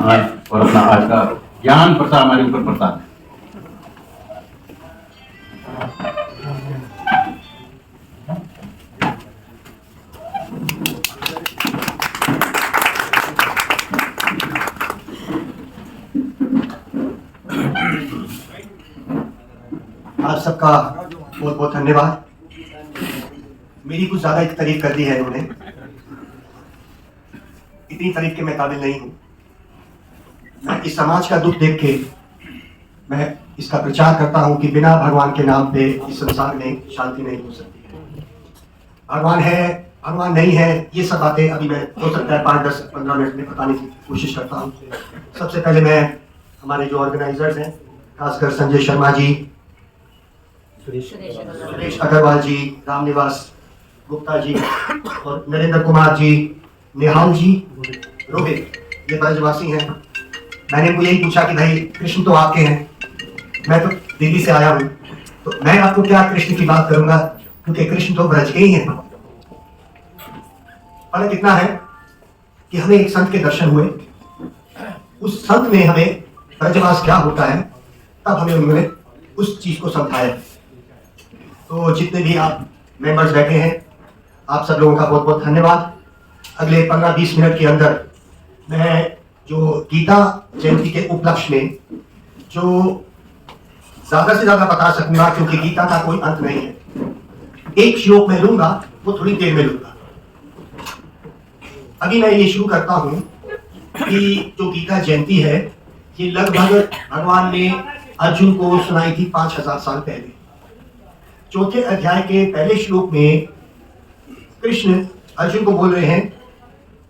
है और अपना आज का ज्ञान प्रसार हमारे ऊपर प्रसार है। आप सबका बहुत बहुत धन्यवाद। मेरी कुछ ज्यादा तारीफ कर दी है इन्होंने, इतनी तारीफ के मैं काबिल नहीं हूं। मैं इस समाज का दुख देख के मैं इसका प्रचार करता हूं कि बिना भगवान के नाम पे इस संसार में शांति नहीं हो सकती है। भगवान है, भगवान नहीं है, ये सब बातें अभी मैं हो सकता है 5, 10, 15 मिनट में बताने की कोशिश करता हूं। सबसे पहले मैं हमारे जो ऑर्गेनाइजर्स हैं, खासकर संजय शर्मा जी, सुरेश अग्रवाल जी, रामनिवास गुप्ता जी और नरेंद्र कुमार जी, निहाल जी, रोहित, ये ब्रजवासी हैं। मैंने इनको यही पूछा कि भाई कृष्ण तो आपके हैं, मैं तो दिल्ली से आया हूं, तो मैं आपको क्या कृष्ण की बात करूंगा, क्योंकि कृष्ण तो ब्रज के ही हैं। फर्क इतना है कि हमें एक संत के दर्शन हुए, उस संत ने हमें ब्रजवास क्या होता है तब हमें उन्होंने उस चीज को समझाया। तो जितने भी आप मेंबर्स बैठे हैं, आप सब लोगों का बहुत बहुत धन्यवाद। अगले 15-20 मिनट के अंदर मैं जो गीता जयंती के उपलक्ष्य में जो ज्यादा से ज्यादा बता सकूंगा, क्योंकि गीता का कोई अंत नहीं है। एक श्लोक मैं लूंगा, वो थोड़ी देर में लूंगा। अभी मैं ये शुरू करता हूं कि जो गीता जयंती है, ये लगभग भगवान ने अर्जुन को सुनाई थी 5000 साल पहले। चौथे अध्याय के पहले श्लोक में कृष्ण अर्जुन को बोल रहे हैं,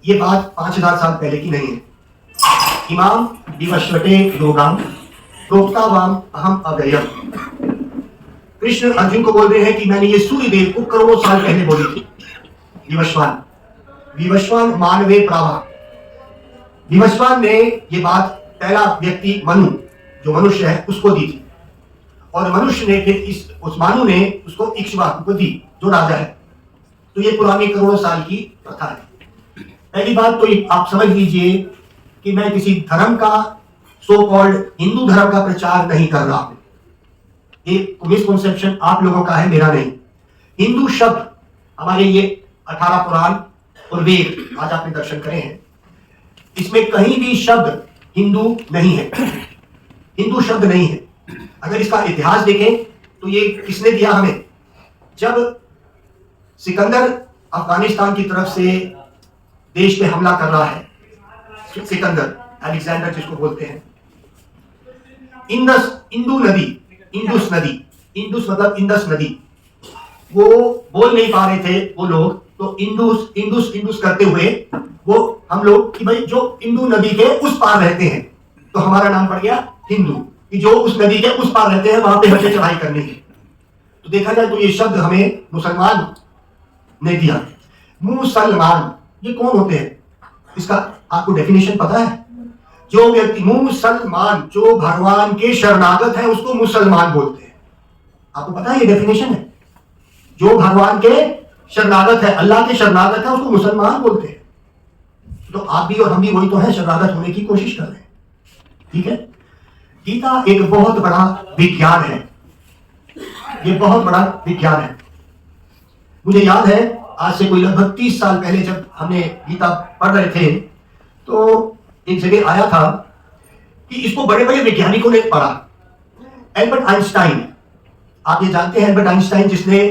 ये बात 5000 साल पहले की नहीं है। इमाम विवस्वते योगाम प्रोक्तावाम अहम अव्ययम। कृष्ण अर्जुन को बोल रहे हैं कि मैंने ये सूर्यदेव को करोड़ों साल पहले बोली थी। विवस्वान मानवे प्रावा। विवस्वान ने ये बात पहला व्यक्ति मनु, जो मनुष्य है, उसको दी थी, और मनुष्य ने फिर उस मानु ने उसको इक्ष्वाकु को दी, जो राजा है। तो ये पुरानी करोड़ों साल की प्रथा है। पहली बात तो आप समझ लीजिए कि मैं किसी धर्म का, सो कॉल्ड हिंदू धर्म का प्रचार नहीं कर रहा हूं। ये मिसकंसेप्शन आप लोगों का है, मेरा नहीं। हिंदू शब्द हमारे ये 18 पुराण और वेद आज आपने दर्शन करे हैं, इसमें कहीं भी शब्द हिंदू नहीं है, हिंदू शब्द नहीं है। अगर इसका इतिहास देखें तो ये किसने दिया हमें? जब सिकंदर अफगानिस्तान की तरफ से देश पे हमला कर रहा है, सिकंदर, अलेक्जेंडर जिसको बोलते हैं, इंडस नदी, इंडस मतलब इंडस नदी, वो बोल नहीं पा रहे थे वो लोग, तो इंडस करते हुए वो हम लोग कि भाई जो इंडू नदी के उस पार रहते हैं, तो हमारा नाम पड़ गया हिंदू, कि जो उस नदी के उस पार रहते हैं वहां पे हमें चढ़ाई करनी है। तो देखा जाए तो ये शब्द हमें मुसलमान ने दिया। मुसलमान ये कौन होते हैं, इसका आपको डेफिनेशन पता है? जो व्यक्ति मुसलमान, जो भगवान के शरणागत है, उसको मुसलमान बोलते हैं। आपको पता है ये डेफिनेशन है? जो भगवान के शरणागत है, अल्लाह के शरणागत है, उसको मुसलमान बोलते हैं। तो आप भी और हम भी वही तो है, शरणागत होने की कोशिश कर रहे हैं। ठीक है? गीता एक बहुत बड़ा विज्ञान है, ये बहुत बड़ा विज्ञान है। मुझे याद है आज से कोई लगभग 30 साल पहले जब हमने गीता पढ़ रहे थे, तो एक जगह आया था कि इसको बड़े बड़े वैज्ञानिकों ने पढ़ा। एल्बर्ट आइंस्टाइन, आप ये जानते हैं एल्बर्ट आइंस्टाइन जिसने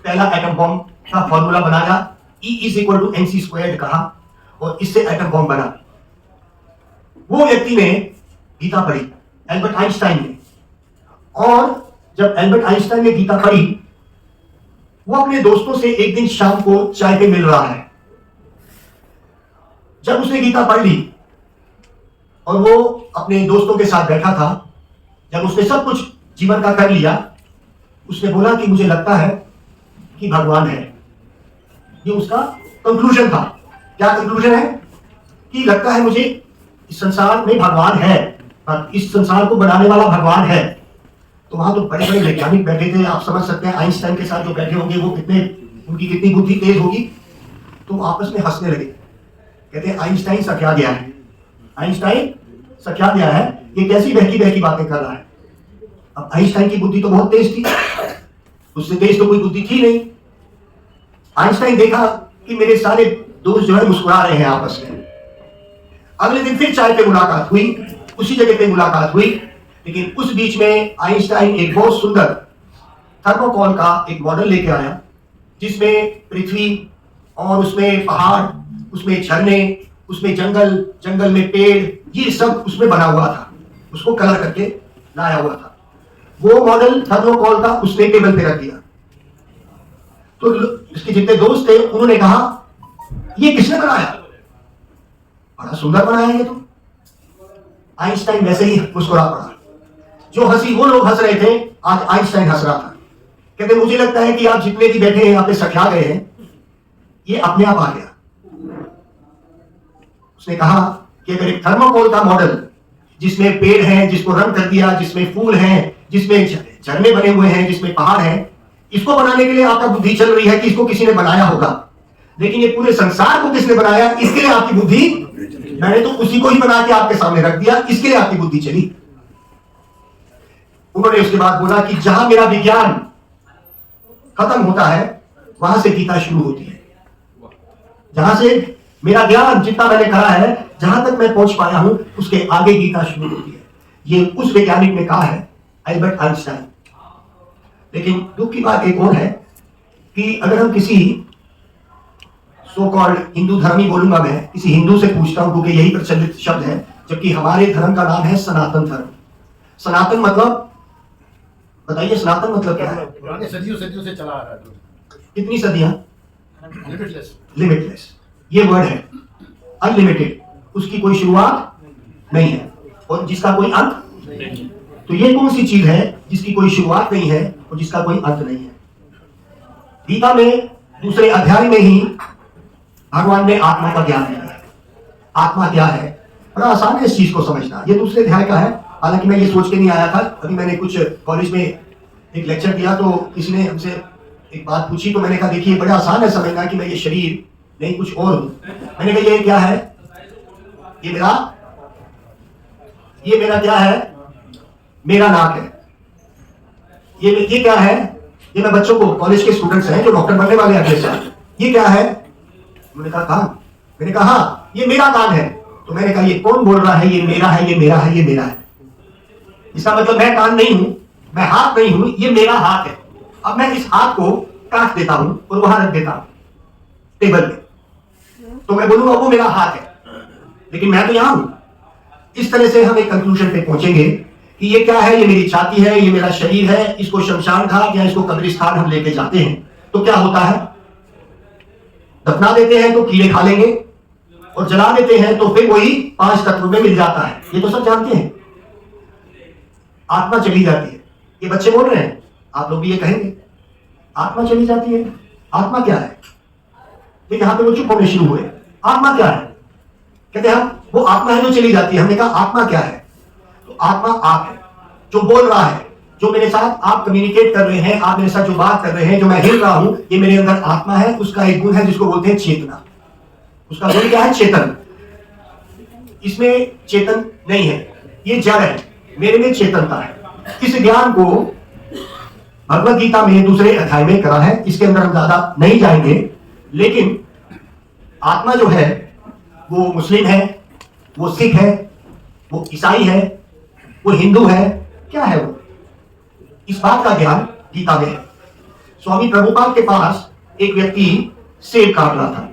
पहला एटम बॉम्ब का फॉर्मूला बनाया, E=mc² कहा, और इससे एटम बॉम्ब बना। वो व्यक्ति ने गीता पढ़ी, एल्बर्ट आइंस्टाइन ने। और जब एल्बर्ट आइंस्टाइन ने गीता पढ़ी, वो अपने दोस्तों से एक दिन शाम को चाय पे मिल रहा है। जब उसने गीता पढ़ ली और वो अपने दोस्तों के साथ बैठा था, जब उसने सब कुछ जीवन का कर लिया, उसने बोला कि मुझे लगता है कि भगवान है। ये उसका कंक्लूजन था। क्या कंक्लूजन है? कि लगता है मुझे इस संसार में भगवान है, इस संसार को बनाने वाला भगवान है। तो वहां तो बड़े बड़े वैज्ञानिक बैठे थे, आप समझ सकते हैं आइंस्टाइन के साथ जो बैठे होंगे वो उनकी कितनी बुद्धि तेज होगी। तो आपस में हंसने लगे, कहते हैं आइंस्टाइन सा क्या गया है, आइंस्टाइन सख्या गया है, ये कैसी बहकी बहकी बातें कर रहा है। अब आइंस्टाइन की बुद्धि तो बहुत तेज थी, उससे तेज तो कोई बुद्धि थी नहीं। आइंस्टाइन देखा कि मेरे सारे दोस्त जो है मुस्कुरा रहे हैं आपस में। अगले दिन फिर चाय पे मुलाकात हुई, उसी जगह पे मुलाकात हुई, लेकिन उस बीच में आइंस्टाइन एक बहुत सुंदर थर्मोकॉल का एक मॉडल लेके आया, जिसमें पृथ्वी और उसमें पहाड़, उसमें झरने, उसमें जंगल, जंगल में पेड़, ये सब उसमें बना हुआ था। उसको कलर करके लाया हुआ था। वो मॉडल थर्मोकॉल का उसने टेबल पे रख दिया। तो उसके जितने दोस्त थे उन्होंने कहा, ये किसने बनाया? बड़ा सुंदर बनाया ये तो। आइंस्टाइन वैसे ही मुस्कुरा पड़ा। जो हंसी वो लोग हंस रहे थे, आज आइंस्टाइन हंस रहा था। कहते मुझे लगता है कि आप जितने भी बैठे हैं यहां पे सख्या गए हैं, ये अपने आप आ गया। उसने कहा कि अगर एक थर्मोकोल का मॉडल जिसमें पेड़ हैं, जिसको रंग कर दिया, जिसमें फूल हैं, जिसमें झरने बने हुए हैं, जिसमें पहाड़ हैं, इसको बनाने के लिए आपका बुद्धि चल रही है कि इसको किसी ने बनाया होगा, लेकिन ये पूरे संसार को किसने बनाया, इसके लिए आपकी बुद्धि, मैंने तो उसी को ही बना के आपके सामने रख दिया, इसके लिए आपकी बुद्धि चली। उन्होंने उसके बाद बोला कि जहां मेरा विज्ञान खत्म होता है वहां से गीता शुरू होती है। जहां से मेरा ज्ञान जितना मैंने कहा है, जहां तक मैं पहुंच पाया हूं, उसके आगे गीता शुरू होती है। ये उस वैज्ञानिक ने कहा है, अल्बर्ट आइंस्टाइन। लेकिन दुख की बात एक और है कि अगर हम किसी सो कॉल्ड हिंदू धर्मी, बोलूंगा मैं, किसी हिंदू से पूछता हूं, क्योंकि यही प्रचलित शब्द है, जबकि हमारे धर्म का नाम है सनातन धर्म। सनातन मतलब, बताइए सनातन मतलब क्या है? पुराने सदियों से चला आ रहा है। कितनी सदियां? लिमिटलेस। लिमिटलेस, ये वर्ड है। अनलिमिटेड, उसकी कोई शुरुआत नहीं है और जिसका कोई अंत नहीं। तो ये कौन सी चीज है जिसकी कोई शुरुआत नहीं है और जिसका कोई अंत नहीं है? गीता में दूसरे अध्याय में ही भगवान ने आत्मा का ज्ञान दिया है। आत्मा क्या है? बड़ा आसान है इस चीज को समझना। ये दूसरे अध्याय का है। हालांकि मैं ये सोच के नहीं आया था, अभी मैंने कुछ कॉलेज में एक लेक्चर दिया तो किसी ने हमसे एक बात पूछी, तो मैंने कहा देखिए बड़ा आसान है समझना कि मैं ये शरीर नहीं कुछ और हूं। मैंने कहा ये क्या है? ये मेरा क्या है? मेरा नाक है। ये क्या है? ये मैं बच्चों को, कॉलेज के स्टूडेंट्स हैं जो डॉक्टर बनने वाले अगले साल, ये क्या है? उन्होंने कहा कान। मैंने कहा हाँ, ये मेरा कान है। तो मैंने कहा ये कौन बोल रहा है ये मेरा है, ये मेरा है, ये मेरा है? इसका मतलब मैं कान नहीं हूं, मैं हाथ नहीं हूं, ये मेरा हाथ है। अब मैं इस हाथ को काट देता हूं और वहां रख देता हूं टेबल पे, तो मैं बोलूंगा वो मेरा हाथ है, लेकिन मैं तो यहां हूं। इस तरह से हम एक कंक्लूजन पे पहुंचेंगे कि ये क्या है? ये मेरी छाती है, ये मेरा शरीर है। इसको शमशान घाट या इसको कब्रिस्तान हम लेके जाते हैं तो क्या होता है? दफना देते हैं तो कीड़े खा लेंगे, और जला देते हैं तो फिर वही 5 तत्व में मिल जाता है। ये तो सब जानते हैं। आत्मा चली जाती है, ये बच्चे बोल रहे हैं, आप लोग भी ये कहेंगे आत्मा चली जाती है। आत्मा क्या है? तो यहां पे वो चुप होने शुरू हुए। आत्मा क्या है? कहते हैं हम वो आत्मा है जो चली जाती है। हमने कहा आत्मा क्या है? तो आत्मा आप है जो बोल रहा है, जो मेरे साथ आप कम्युनिकेट कर रहे हैं, आप मेरे साथ जो बात कर रहे हैं, जो मैं हिल रहा हूं, ये मेरे अंदर आत्मा है। उसका एक गुण है जिसको बोलते हैं चेतना। उसका गुण क्या है? चेतन। इसमें चेतन नहीं है, ये जड़ है, मेरे में चेतनता है। इस ज्ञान को भगवद गीता में दूसरे अध्याय में करा है, इसके अंदर हम ज्यादा नहीं जाएंगे। लेकिन आत्मा जो है वो मुस्लिम है, वो सिख है, वो ईसाई है, वो हिंदू है, क्या है वो? इस बात का ज्ञान गीता में है। स्वामी प्रभुपाद के पास एक व्यक्ति सेब काट रहा था।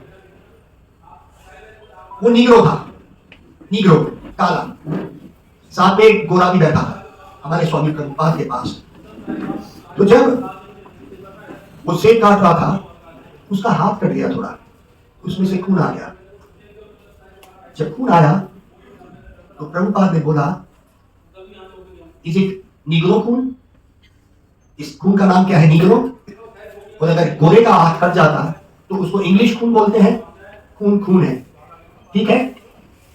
वो नीग्रो था, नीग्रो काला, साथ में एक गोरा भी बैठा था हमारे स्वामी प्रभुपाद के पास। तो जब वो सेब काट रहा था, उसका हाथ कट गया थोड़ा, उसमें से खून आ गया। जब खून आया तो प्रभुपाद ने बोला, इज इट नीग्रो खून? इस खून का नाम क्या है? नीग्रो। और अगर गोरे का हाथ कट जाता तो उसको इंग्लिश खून बोलते हैं। खून खून है, ठीक है।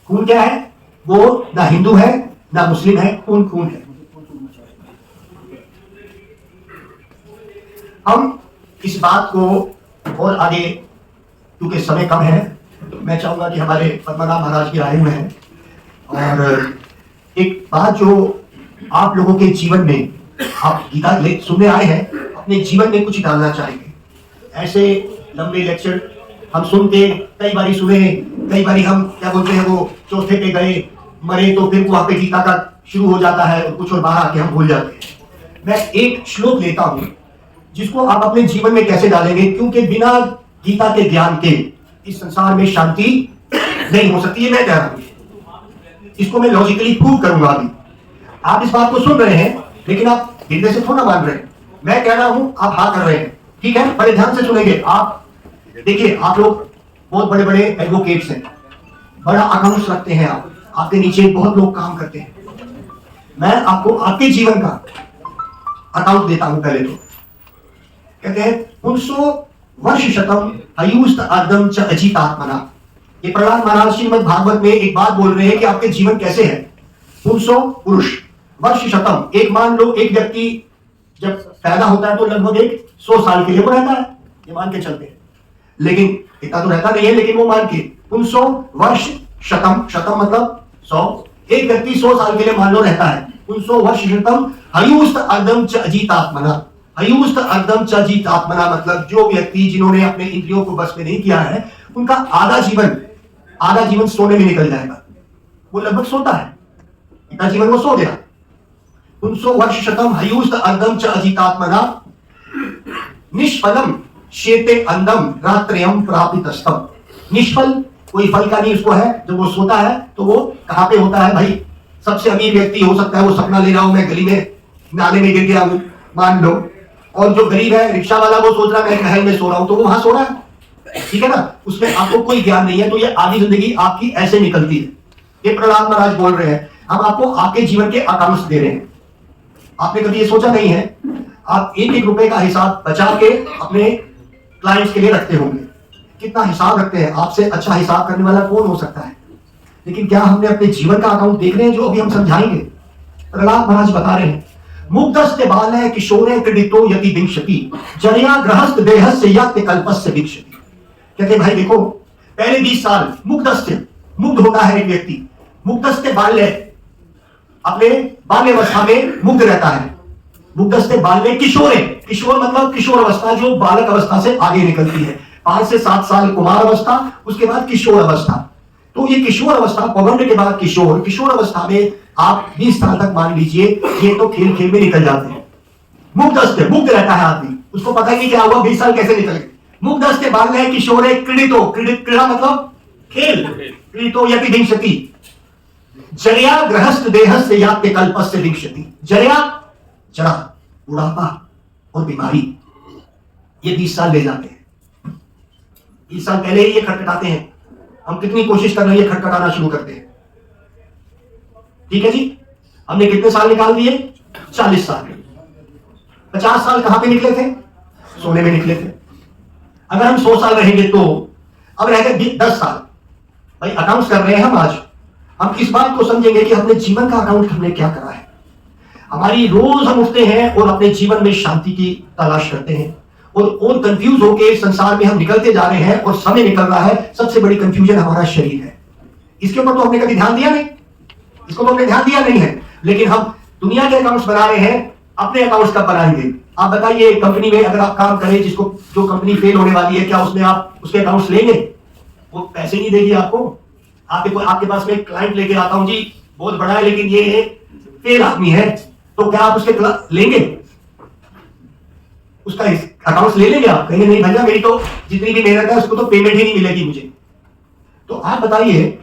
खून क्या है? वो ना हिंदू है ना मुस्लिम है, खून खून है। हम इस बात को और आगे, क्योंकि समय कम है, तो मैं चाहूंगा कि हमारे पद्मनाभ महाराज भी आए हुए हैं और बात जो आप लोगों के जीवन में आप गीता सुनने आए हैं, अपने जीवन में कुछ डालना चाहेंगे। ऐसे लंबे लेक्चर हम सुन के कई बारी सुने, कई बारी हम क्या बोलते हैं वो चौथे पे गए मरे तो फिर वहां पे गीता का शुरू हो जाता है और कुछ और बाहर आके हम भूल जाते हैं। मैं एक श्लोक लेता हूं जिसको आप अपने जीवन में कैसे डालेंगे, क्योंकि बिना गीता के ज्ञान के इस संसार में शांति नहीं हो सकती है। मैं कह रहा हूं, इसको मैं लॉजिकली प्रूव करूंगा। अभी आप इस बात को सुन रहे हैं लेकिन आप हृदय से थोड़ा मान रहे हैं। मैं कह रहा हूं, आप हाँ कर रहे हैं, ठीक है? बड़े ध्यान से सुनेंगे आप। देखिए, आप लोग बहुत बड़े बड़े एडवोकेट्स हैं, बड़ा अकाउंट्स रखते हैं, आप आपके नीचे बहुत लोग काम करते हैं। मैं आपको आपके जीवन का अकाउंट देता हूं। पहले तो कहते हैं पुंसो वर्ष शतम आयुस्त अर्धम च अजितात्मना। ये प्रहलाद महाराज श्रीमद् भागवत में एक बात बोल रहे हैं कि आपके जीवन कैसे है। पुंसो पुरुष, वर्ष शतम, एक मान लो एक व्यक्ति जब पैदा होता है तो लगभग 100 साल के लिए वो रहता है, ये मान के चलते हैं। लेकिन इतना तो रहता नहीं है, लेकिन वो मान के पुंसो वर्ष शतम, शतम मतलब 100, एक व्यक्ति 100 साल के लिए मान लो रहता है। पुंसो वर्ष शतम हयुस्त अर्धम च अजितात्मना। हयुस्त अर्धम च अजितात्मना मतलब जो व्यक्ति जिन्होंने अपने इंद्रियों को बस में नहीं किया है, उनका आधा जीवन सोने में निकल जाएगा। वो लगभग सोता है, इतना जीवन वो सो गया। पुंसो वर्ष शतम हयुस्त अर्धम च अजितात्मना निष्फलम शेते अंधम रात्रियम प्रापितस्तम। निष्फल, कोई फल का नहीं उसको है। जब वो सोता है तो वो कहां पे होता है भाई? सबसे अमीर व्यक्ति हो सकता है वो सपना ले रहा हूं मैं गली में नाले में गिर गया हूं, मान लो, और जो गरीब है रिक्शा वाला वो सोच रहा है मैं महल में सो रहा हूं, तो वो वहां सो रहा है, ठीक है ना? उसमें आपको कोई ज्ञान नहीं है, तो ये आधी जिंदगी आपकी ऐसे निकलती है। ये प्रहलाद महाराज बोल रहे हैं। हम आपको आपके जीवन के अकाउंट्स दे रहे हैं। आपने कभी ये सोचा नहीं है? आप एक एक रुपए का हिसाब बचा के अपने क्लाइंट्स के लिए रखते होंगे। कितना हिसाब रखते हैं? आपसे अच्छा हिसाब करने वाला कौन हो सकता है? लेकिन क्या हमने अपने जीवन का अकाउंट देख रहे हैं, जो अभी हम समझाएंगे? प्रहलाद महाराज बता रहे हैं, मुग्धस्ते बालय किशोरे क्रीडितो यति विंशति जरिया गृहस्थ देहस्य यत्य कल्पस्य विंशति। कहते भाई देखो, पहले 20 साल मुग्ध होता है एक व्यक्ति। मुग्धस्ते बाल्य, अपने बाल्यावस्था में मुग्ध रहता है। मुग्धस्ते बाल्य किशोरे, किशोर मतलब किशोर अवस्था, जो बालक अवस्था से आगे निकलती है। 5 से 7 साल कुमार अवस्था, उसके बाद किशोर अवस्था। तो ये किशोर अवस्था, पौगंड के बाद किशोर अवस्था में आप 20 साल तक मान लीजिए, ये तो खेल खेल में निकल जाते हैं। मुग्ध रहता है आदमी, उसको पता ही नहीं क्या हुआ 20 साल कैसे निकल गए। मुग्धस्ते बाल्य किशोरे क्रीडितो, क्रीड़ा मतलब खेल, क्रीडितो यति विंशति जरिया गृहस्थ देहस्य यात्य कल्पस्य विंशति। जरिया जरा, बुढ़ापा और बीमारी, ये 20 साल ले जाते हैं। 20 साल पहले ही ये खटखटाते हैं। हम कितनी कोशिश कर रहे हैं, ये खटखटाना शुरू करते हैं। ठीक है जी, हमने कितने साल निकाल दिए? 40 साल। 50 साल कहां पे निकले थे? सोने में निकले थे। अगर हम 100 साल रहेंगे तो अब रह गए 10 साल। भाई अकाउंट्स कर रहे हैं हम आज। हम इस बात को समझेंगे कि अपने जीवन का अकाउंट हमने क्या करा है। हमारी रोज हम उठते हैं और अपने जीवन में शांति की तलाश करते हैं, और कंफ्यूज होके संसार में हम निकलते जा रहे हैं, और समय निकल रहा है। सबसे बड़ी कंफ्यूजन हमारा शरीर है। इसके ऊपर तो हमने कभी ध्यान दिया नहीं, इसको तो हमने ध्यान दिया नहीं है। लेकिन हम दुनिया के अकाउंट्स बना रहे हैं, अपने अकाउंट्स कब बनाएंगे? आप बताइए, कंपनी में अगर आप काम करें, जो कंपनी फेल होने वाली है, क्या उसमें आप उसके अकाउंट्स लेंगे? वो पैसे नहीं देगी आपको। आपके पास में क्लाइंट लेके आता हूं जी, बहुत बड़ा है लेकिन ये फेल आदमी है, तो क्या आप उसके लेंगे? उसका अकाउंट्स ले लेंगे आप? कहेंगे नहीं भैया, मेरी तो जितनी भी मेहनत है उसको तो पेमेंट ही नहीं मिलेगी मुझे। तो आप बताइए,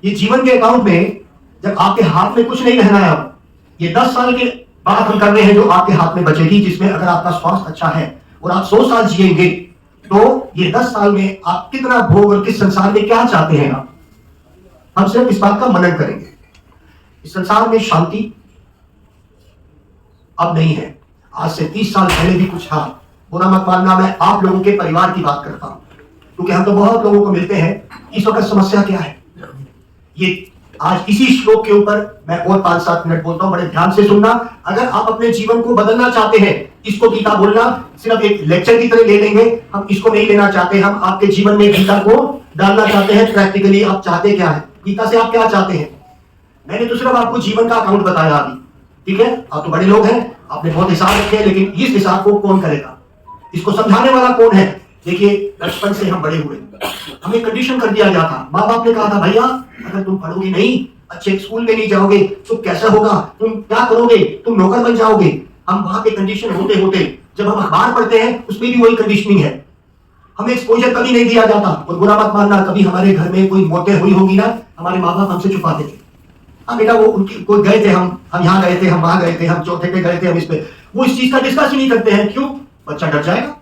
ये जीवन के अकाउंट में जब आपके हाथ में कुछ नहीं रहना है, अब ये 10 साल के बाद हम कर रहे हैं जो आपके हाथ में बचेगी, जिसमें अगर आपका स्वास्थ्य अच्छा है और आप 100 साल जिएंगे, तो ये 10 साल में आप कितना भोग और किस संसार में क्या चाहते हैं आप? हम सिर्फ इस बात का मनन करेंगे। इस संसार में शांति अब नहीं है। आज से 30 साल पहले भी कुछ था। बुरा मत मानना, मैं आप लोगों के परिवार की बात करता हूं, क्योंकि हम तो बहुत लोगों को मिलते हैं। इस वक्त समस्या क्या है, ये आज इसी श्लोक के ऊपर मैं और 5-7 मिनट बोलता हूं, बड़े ध्यान से सुनना। अगर आप अपने जीवन को बदलना चाहते हैं, इसको गीता बोलना सिर्फ एक लेक्चर की तरह ले लेंगे, हम इसको नहीं लेना चाहते। हम आपके जीवन में गीता को डालना चाहते हैं प्रैक्टिकली। आप चाहते क्या है? गीता से आप क्या चाहते हैं? मैंने तो सिर्फ आपको जीवन का अकाउंट बताया अभी, ठीक है? आप तो बड़े लोग हैं, आपने बहुत हिसाब रखे हैं, लेकिन इस हिसाब को कौन करेगा? इसको समझाने वाला कौन है? देखिए, बचपन से हम बड़े हुए, हमें कंडीशन कर दिया गया था। माँ बाप ने कहा था, भैया अगर तुम पढ़ोगे नहीं, अच्छे स्कूल में नहीं जाओगे तो कैसा होगा, तुम क्या करोगे, तुम नौकर बन जाओगे। हम वहां पे कंडीशन होते होते जब हम अखबार पढ़ते हैं उसमें भी वही कंडीशनिंग है। हमें एक्सपोजर कभी नहीं दिया जाता। और बुरा मत मानना, कभी हमारे घर में कोई मौतें हुई होगी ना, हमारे माँ बाप हमसे छुपाते थे। हाँ बेटा, वो उनकी कोई गए थे, हम यहाँ गए थे, हम वहां गए थे, हम चौथे पे गए थे, हम इस पे, वो इस चीज का डिस्कस ही नहीं करते हैं। क्यों? बच्चा डर जाएगा।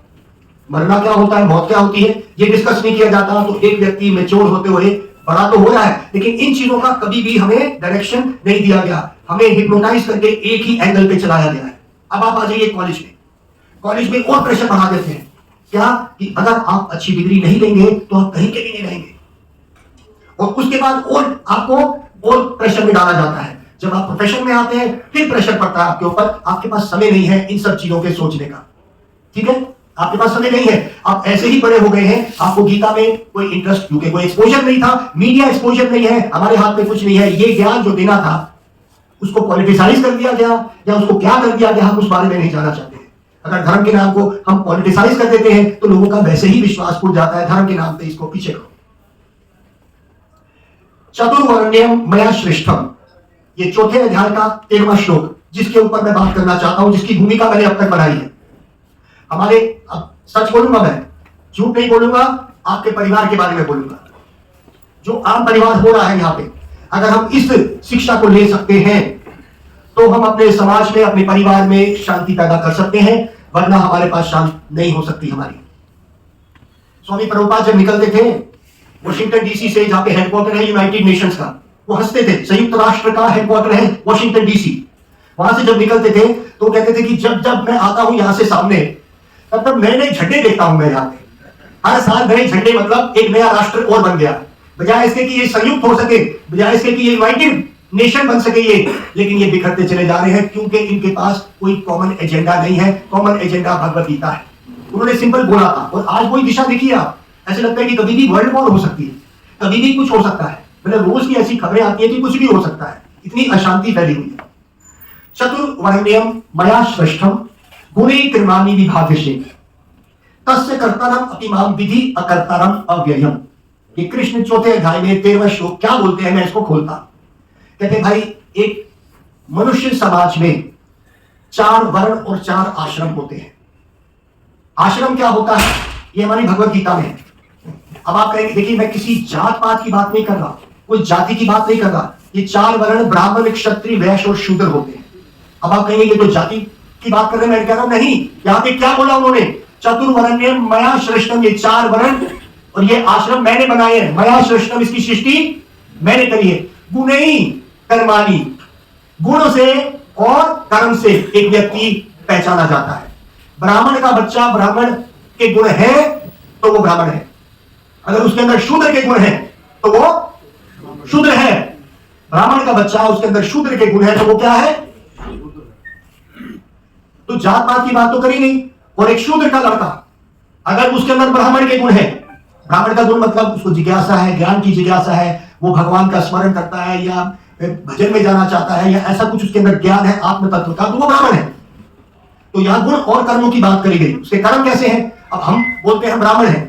मरना क्या होता है, मौत क्या होती है, ये डिस्कस नहीं किया जाता। तो एक व्यक्ति मैच्योर होते हुए बड़ा तो हो रहा है, लेकिन इन चीजों का कभी भी हमें डायरेक्शन नहीं दिया गया। हमें हिप्नोटाइज करके एक ही एंगल पे चलाया गया है। अब आप आ जाइए कॉलेज में। कॉलेज में और प्रेशर बढ़ा देते हैं। क्या? कि अगर आप अच्छी डिग्री नहीं लेंगे तो आप कहीं के भी नहीं रहेंगे। और उसके बाद और आपको और प्रेशर में डाला जाता है। जब आप प्रोफेशन में आते हैं फिर प्रेशर पड़ता है आपके ऊपर। आपके पास समय नहीं है इन सब चीजों के सोचने का, ठीक है? आपके पास समय नहीं है, आप ऐसे ही बड़े हो गए हैं। आपको गीता में कोई इंटरेस्ट, क्योंकि कोई एक्सपोजर नहीं था, मीडिया एक्सपोजर नहीं है, हमारे हाथ में कुछ नहीं है। ये ज्ञान जो देना था उसको पॉलिटिसाइज कर दिया गया, या उसको क्या कर दिया गया हम उस बारे में नहीं जानना चाहते। अगर धर्म के नाम को हम पॉलिटिसाइज कर देते हैं तो लोगों का वैसे ही विश्वास टूट जाता है। धर्म के नाम पे इसको पीछे करो। चतुर्वर्ण्यम मया श्रेष्ठम, ये चौथे अध्याय का 13वां श्लोक, जिसके ऊपर मैं बात करना चाहता हूं, जिसकी भूमिका मैंने अब तक बनाई है। हमारे, अब सच बोलूंगा मैं, झूठ नहीं बोलूंगा, आपके परिवार के बारे में बोलूंगा। जो आम परिवार हो रहा है यहाँ पे, अगर हम इस शिक्षा को ले सकते हैं तो हम अपने समाज में, अपने परिवार में शांति पैदा कर सकते हैं, वरना हमारे पास शांति नहीं हो सकती हमारी। स्वामी प्रभुपाद जब निकलते थे वॉशिंगटन डीसी से, जहां पे हेडक्वार्टर है यूनाइटेड नेशंस का, वो हंसते थे। संयुक्त राष्ट्र का हेडक्वार्टर है वॉशिंगटन डीसी। वहां से जब निकलते थे तो कहते थे कि जब जब मैं आता हूं यहां से सामने, तब तब नए नए झंडे देखता हूं मैं यहाँ पे। हर साल नए झंडे, मतलब एक नया राष्ट्र और बन गया। बजाय इसके कि ये संयुक्त हो सके, बजाय इसके कि ये यूनाइटेड नेशन बन सके ये, लेकिन ये बिखरते चले जा रहे हैं, क्योंकि इनके पास कोई कॉमन एजेंडा नहीं है। कॉमन एजेंडा भगवत गीता है। उन्होंने सिंपल बोला था, और आज वही दिशा देखिए आप। ऐसे लगता है कि कभी भी वर्ल्ड वॉर हो सकती है, कभी भी कुछ हो सकता है। मतलब रोज की ऐसी खबरें आती है कि कुछ भी हो सकता है। इतनी अशांति फैली हुई है। चतुर्वर्ण्यम मया श्रेष्ठम गुणे कृमानि विभागशे तस्य कर्तारम अतिमाम विधि अकर्तारम अव्ययम। ये कृष्ण चौथे अध्याय में 13वां श्लोक क्या बोलते हैं, मैं इसको खोलता। कहते भाई, एक मनुष्य समाज में 4 वर्ण और 4 आश्रम होते हैं। आश्रम क्या होता है, ये हमारी भगवत गीता में है। अब आप कहेंगे, देखिए मैं किसी जात पात की बात नहीं कर रहा, कोई जाति की बात नहीं कर रहा। ये 4 वर्ण ब्राह्मण, क्षत्रिय, वैश्य और शूद्र होते हैं। अब आप कहेंगे ये तो जाति की बात कर रहे हैं। मैं कह रहा हूं नहीं, यहां पे क्या बोला उन्होंने, चतुर्वर्ण्यम मया श्रेष्ठम। ये 4 वर्ण और ये आश्रम मैंने बनाए हैं। मया श्रेष्ठम, इसकी सृष्टि मैंने करी है। गुणई कर्माणि, गुण से और कर्म से एक व्यक्ति पहचाना जाता है। ब्राह्मण का बच्चा ब्राह्मण के गुण है तो वो ब्राह्मण है। अगर उसके अंदर शूद्र के गुण है तो वो शूद्र है। ब्राह्मण का बच्चा, उसके अंदर शूद्र के गुण है तो वो क्या है? तो जात पात की बात तो करी नहीं। और एक शूद्र का लड़का, अगर उसके अंदर ब्राह्मण के गुण है, ब्राह्मण का गुण मतलब उसको जिज्ञासा है, ज्ञान की जिज्ञासा है, वो भगवान का स्मरण करता है या भजन में जाना चाहता है, या ऐसा कुछ उसके अंदर ज्ञान है आत्म तत्व का, तो वो ब्राह्मण है। तो यहां गुण और कर्मों की बात करी गई। उसके कर्म कैसे हैं? अब हम बोलते हैं ब्राह्मण हैं,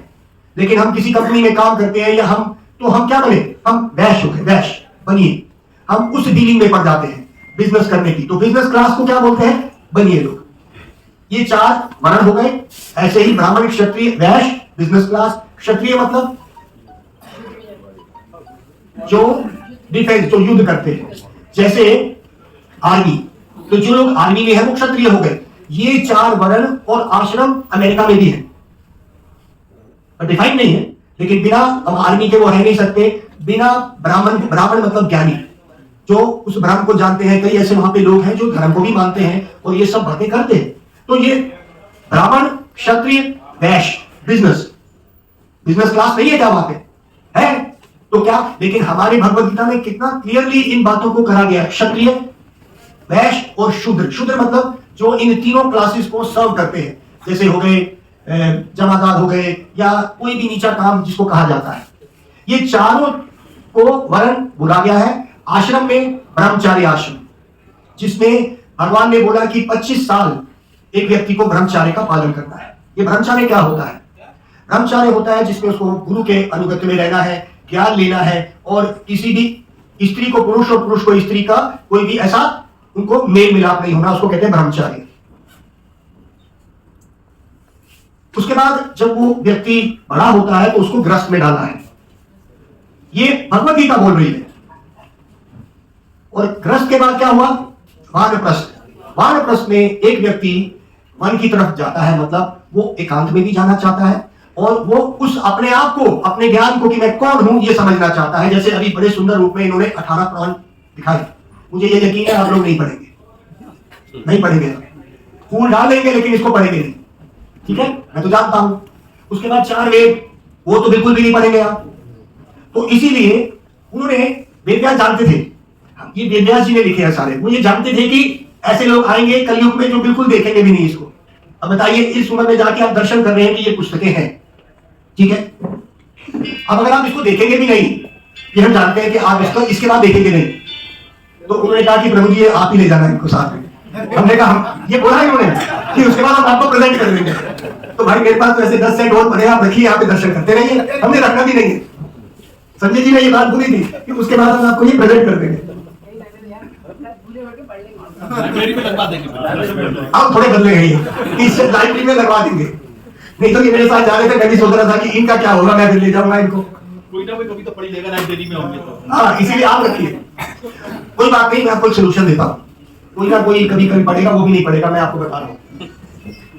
लेकिन हम किसी कंपनी में काम करते हैं, या हम क्या बने? हम वैश्य हो गए, वैश्य बनिए। हम उस डीलिंग में पड़ जाते हैं बिजनेस करने की, तो बिजनेस क्लास को क्या बोलते हैं? बनिए लोग। ये 4 वर्ण हो गए। ऐसे ही ब्राह्मण, क्षत्रिय, वैश्य, बिजनेस क्लास। क्षत्रिय मतलब जो डिफेंस, जो युद्ध करते हैं, जैसे आर्मी। तो जो लोग आर्मी में है वो क्षत्रिय हो गए। ये 4 वर्ण और आश्रम अमेरिका में भी है, डिफाइन नहीं है, लेकिन बिना हम आर्मी के वो रह नहीं सकते। बिना ब्राह्मण, ब्राह्मण मतलब ज्ञानी, जो उस ब्रह्म को जानते हैं। कई ऐसे वहां पे लोग हैं जो धर्म को भी मानते हैं और ये सब बातें करते हैं। तो ये ब्राह्मण, क्षत्रिय, वैश्य, बिजनेस क्लास नहीं है क्या वहां पे? है तो क्या? लेकिन हमारी भगवत गीता में कितना क्लियरली इन बातों को कहा गया है। क्षत्रिय, वैश्य और शूद्र। शूद्र मतलब जो इन तीनों क्लासेस को सर्व करते हैं, जैसे हो गए जमादार हो गए, या कोई भी नीचा काम जिसको कहा जाता है। ये चारों को वर्ण बोला गया है। आश्रम में ब्रह्मचार्य आश्रम, जिसमें भगवान ने बोला कि 25 साल एक व्यक्ति को ब्रह्मचार्य का पालन करना है। ये ब्रह्मचार्य क्या होता है? ब्रह्मचार्य होता है जिसमें उसको गुरु के अनुगत्य में रहना है, ज्ञान लेना है, और किसी भी स्त्री को पुरुष और पुरुष को स्त्री का कोई भी ऐसा उनको मेल मिलाप नहीं होना, उसको कहते हैं ब्रह्मचार्य। उसके बाद जब वो व्यक्ति बड़ा होता है तो उसको गृहस्थ में डालना है। ये भगवद गीता बोल रही है। और गृहस्थ के बाद क्या हुआ? वानप्रस्थ। वानप्रस्थ में एक व्यक्ति वन की तरफ जाता है, मतलब वो एकांत में भी जाना चाहता है, और वो उस अपने आप को, अपने ज्ञान को कि मैं कौन हूं ये समझना चाहता है। जैसे अभी बड़े सुंदर रूप में इन्होंने 18 पुराण दिखाए। मुझे ये यकीन है आप लोग नहीं पढ़ेंगे, नहीं पढ़ेंगे, फूल डालेंगे लेकिन इसको पढ़ेंगे नहीं, ठीक है, मैं तो जानता हूं। उसके बाद 4 वेद, वो तो बिल्कुल भी नहीं पढ़ेंगे आप। तो इसीलिए उन्होंने, वेदव्यास जानते थे, ये वेदव्यास जी ने लिखे हैं सारे, वो ये जानते थे कि ऐसे लोग आएंगे कलयुग में जो बिल्कुल देखेंगे भी नहीं इसको। अब बताइए, इस उम्र में जाके आप दर्शन कर रहे हैं कि ये पुस्तकें हैं, ठीक है। अब अगर आप इसको देखेंगे भी नहीं, ये हम जानते हैं कि आप इसको इसके बाद देखेंगे नहीं, तो उन्होंने कहा कि प्रभु जी ये आप ही ले जाना इनको साथ में। हमने कहा, हम ये बोला है उन्होंने कि उसके बाद हम आपको प्रेजेंट कर देंगे। तो भाई मेरे पास तो ऐसे 10 सेट और पड़े, आप रखिए, यहाँ पे दर्शन करते रहिए, हमने रखना भी नहीं है। संजय जी ने ये बात बोली थी कि उसके बाद हम आपको ये प्रेजेंट कर देंगे। आप थोड़े बदले गए, इस लाइब्रेरी में लगवा देंगे। नहीं तो ये मेरे साथ जा रहे थे, मैं भी सोच रहा था कि इनका क्या होगा, मैं फिर ले जाऊंगा इनको। कोई ना कोई कभी तो पढ़ी लेगा लाइब्रेरी में होंगे तो। हाँ, इसीलिए आप रखिए, कोई बात नहीं, मैं आपको एक सोल्यूशन देता हूँ। कोई ना कोई कभी कभी पढ़ेगा, वो भी नहीं पढ़ेगा, मैं आपको बता रहा हूँ।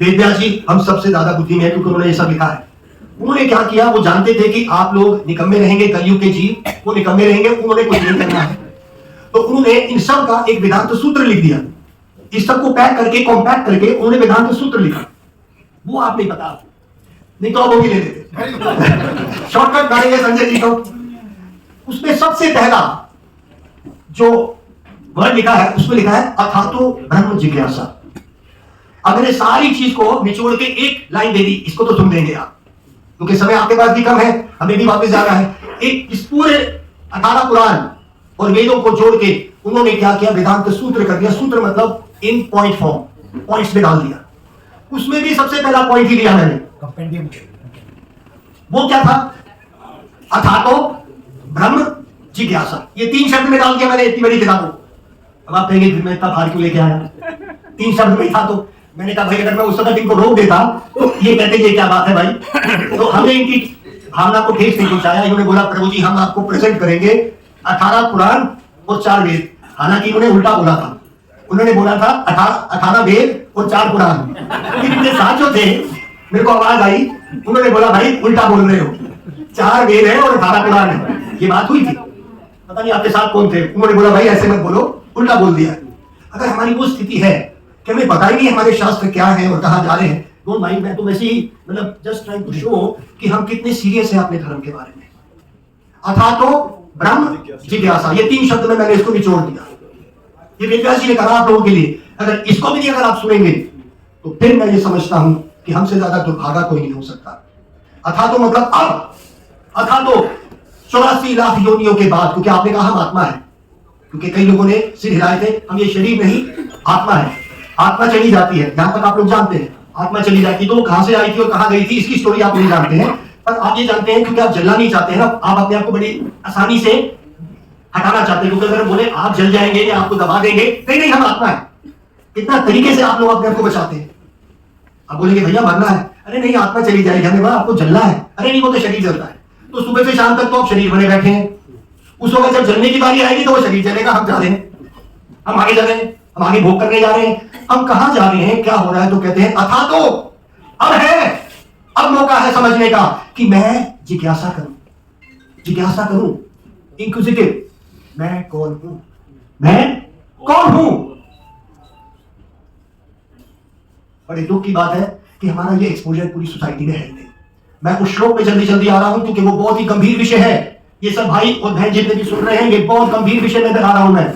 वेदव्यास जी हम सबसे ज्यादा बुद्धि में है, क्योंकि उन्होंने ये सब लिखा है। उन्होंने क्या किया, वो जानते थे कि आप लोग निकम्मे रहेंगे, कलयुग के जीव वो निकम्मे रहेंगे, उन्होंने कुछ नहीं करना है। तो उन्होंने इन सब का एक वेदांत सूत्र लिख दिया। इस सब को पैक करके, कॉम्पैक्ट करके उन्होंने वेदांत सूत्र लिखा। वो आप नहीं पता, नहीं तो आप वो भी ले लेते। शॉर्टकट मारेंगे संजय जी को। उसमें सबसे पहला जो वर्ड लिखा है, उसमें लिखा है अथातो ब्रह्म जिज्ञासा। अगर ये सारी चीज को निचोड़ के एक लाइन दे दी, इसको तो सुन लेंगे आप, क्योंकि समय आपके पास भी कम है, हमें भी वापस जाना है। एक इस पूरे 18 पुराण और वेदों को जोड़ के उन्होंने क्या किया, वेदांत सूत्र कर दिया। सूत्र मतलब इन पॉइंट फॉर्म, पॉइंट्स में डाल दिया। उसमें भी सबसे पहला पॉइंट ही लिया मैंने, वो क्या था, अथातो ब्रह्म जिज्ञासा। ये 3 शब्द में डाल दिया मैंने इतनी बड़ी किताब को। अब आप कहेंगे मैं इतना भार क्यों लेके आया, 3 शब्द में ही था। तो मैंने कहा भाई अगर मैं उस वक्त इनको रोक देता तो ये कहते ये क्या बात है भाई। तो हमने इनकी भावना को ठेस नहीं पहुंचाया। इन्होंने बोला प्रभु जी हम आपको प्रेजेंट करेंगे 18 पुराण और 4 वेद। हालांकि उन्होंने उल्टा बोला था, उन्होंने बोला था 18 वेद और 4 पुराण। इनके साथ जो थे, मेरे को आवाज आई, उन्होंने बोला भाई उल्टा बोल रहे हो, 4 वेद है और 18 पुराण है। ये बात हुई थी, पता नहीं आपके साथ कौन थे। उन्होंने बोला भाई ऐसे मत बोलो, उल्टा बोल दिया। अगर हमारी वो स्थिति है कि हमें पता ही नहीं हमारे शास्त्र क्या है और कहां जा रहे हैं, डोंट माइंड, मैं तो वैसे ही मतलब जस्ट ट्राइंग टू शो कि हम कितने सीरियस हैं अपने धर्म के बारे में। अथातो ब्रह्म जिज्ञासा, ये 3 शब्द में मैंने इसको निचोड़ दिया। ये वेदव्यास जी ने कहा आप लोगों के लिए। अगर इसको भी नहीं अगर आप सुनेंगे तो फिर मैं ये समझता हूं कि हमसे ज्यादा दुर्भागा कोई नहीं हो सकता। अथातो मतलब अब, अथातो 84 लाख योनियों के बाद, क्योंकि आपने कहा हम आत्मा है, क्योंकि कई लोगों ने सिर हिलाए थे, हम ये शरीर नहीं आत्मा है। आत्मा चली जाती है, यहां तक आप लोग जानते हैं, आत्मा चली जाती है। तो वो कहां से आई थी और कहां गई थी इसकी स्टोरी आप नहीं जानते हैं, पर आप ये जानते हैं क्योंकि आप जलना नहीं चाहते हैं ना, आप अपने आप को बड़ी आसानी से हटाना चाहते हैं। क्योंकि अगर बोले आप जल जाएंगे या आपको दबा देंगे, नहीं नहीं हम आत्मा है। कितना तरीके से आप लोग अपने आप को बचाते हैं। आप बोलेंगे भैया मरना है, अरे नहीं आत्मा चली जाएगी। हमने बोला आपको जलना है, अरे नहीं वो तो शरीर जलता है। तो सुबह से शाम तक तो आप शरीर बने बैठे हैं, उस वक्त जब जलने की बारी आएगी तो वो शरीर जलेगा, हम जा रहे हैं, हम आगे जा रहे हैं, हम आगे भोग करने जा रहे हैं। हम कहां जा रहे हैं, क्या हो रहा है, तो कहते हैं अथातो अब है, अब मौका है समझने का कि मैं जिज्ञासा करूं, जिज्ञासा करूं, इंक्विजिटिव, मैं कौन हूं, मैं कौन हूं। बड़े दुख की बात है कि हमारा ये एक्सपोजर पूरी सोसाइटी में है नहीं। मैं उस श्लोक पे जल्दी जल्दी आ रहा हूं क्योंकि वो बहुत ही गंभीर विषय है। ये सब भाई और बहन जितने भी सुन रहे हैं, ये बहुत गंभीर विषय में आ रहा हूं मैं।